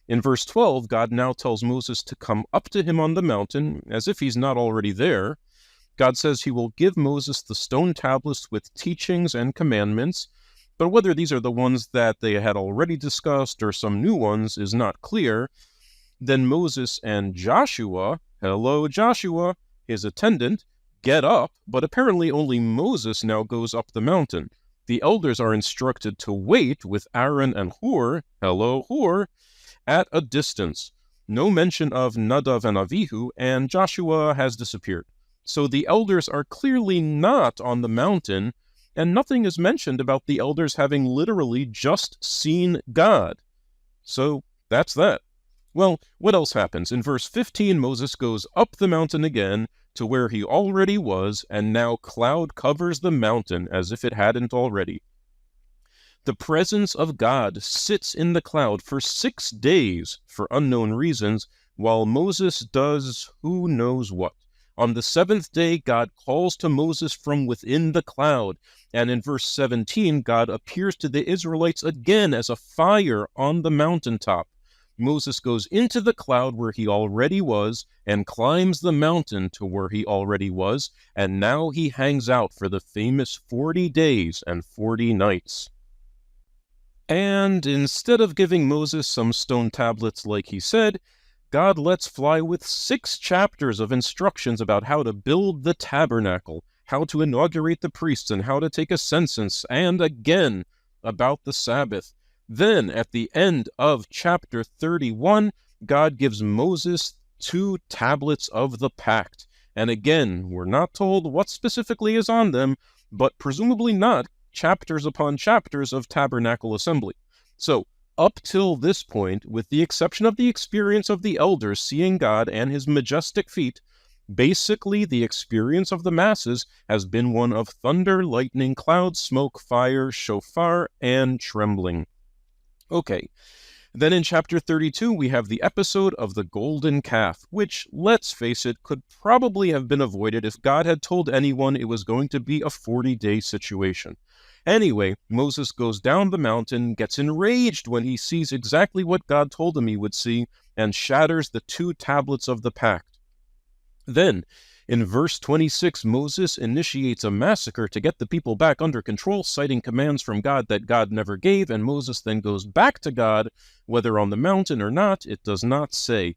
In verse 12, God now tells Moses to come up to him on the mountain, as if he's not already there. God says he will give Moses the stone tablets with teachings and commandments, but whether these are the ones that they had already discussed or some new ones is not clear. Then Moses and Joshua, hello Joshua, his attendant, get up, but apparently only Moses now goes up the mountain. The elders are instructed to wait with Aaron and Hur, hello Hur, at a distance. No mention of Nadav and Avihu, and Joshua has disappeared. So the elders are clearly not on the mountain, and nothing is mentioned about the elders having literally just seen God. So that's that. Well, what else happens? In verse 15, Moses goes up the mountain again to where he already was, and now cloud covers the mountain as if it hadn't already. The presence of God sits in the cloud for 6 days for unknown reasons, while Moses does who knows what. On the seventh day, God calls to Moses from within the cloud, and in verse 17, God appears to the Israelites again as a fire on the mountaintop. Moses goes into the cloud where he already was and climbs the mountain to where he already was, and now he hangs out for the famous 40 days and 40 nights. And instead of giving Moses some stone tablets like he said, God lets fly with 6 chapters of instructions about how to build the tabernacle, how to inaugurate the priests, and how to take a census, and again about the Sabbath. Then, at the end of chapter 31, God gives Moses 2 tablets of the pact. And again, we're not told what specifically is on them, but presumably not chapters upon chapters of tabernacle assembly. So, up till this point, with the exception of the experience of the elders seeing God and his majestic feet, basically the experience of the masses has been one of thunder, lightning, cloud, smoke, fire, shofar, and trembling. Okay, then in chapter 32 we have the episode of the golden calf, which, let's face it, could probably have been avoided if God had told anyone it was going to be a 40-day situation. Anyway, Moses goes down the mountain, gets enraged when he sees exactly what God told him he would see, and shatters the 2 tablets of the pact. Then, in verse 26, Moses initiates a massacre to get the people back under control, citing commands from God that God never gave, and Moses then goes back to God, whether on the mountain or not, it does not say.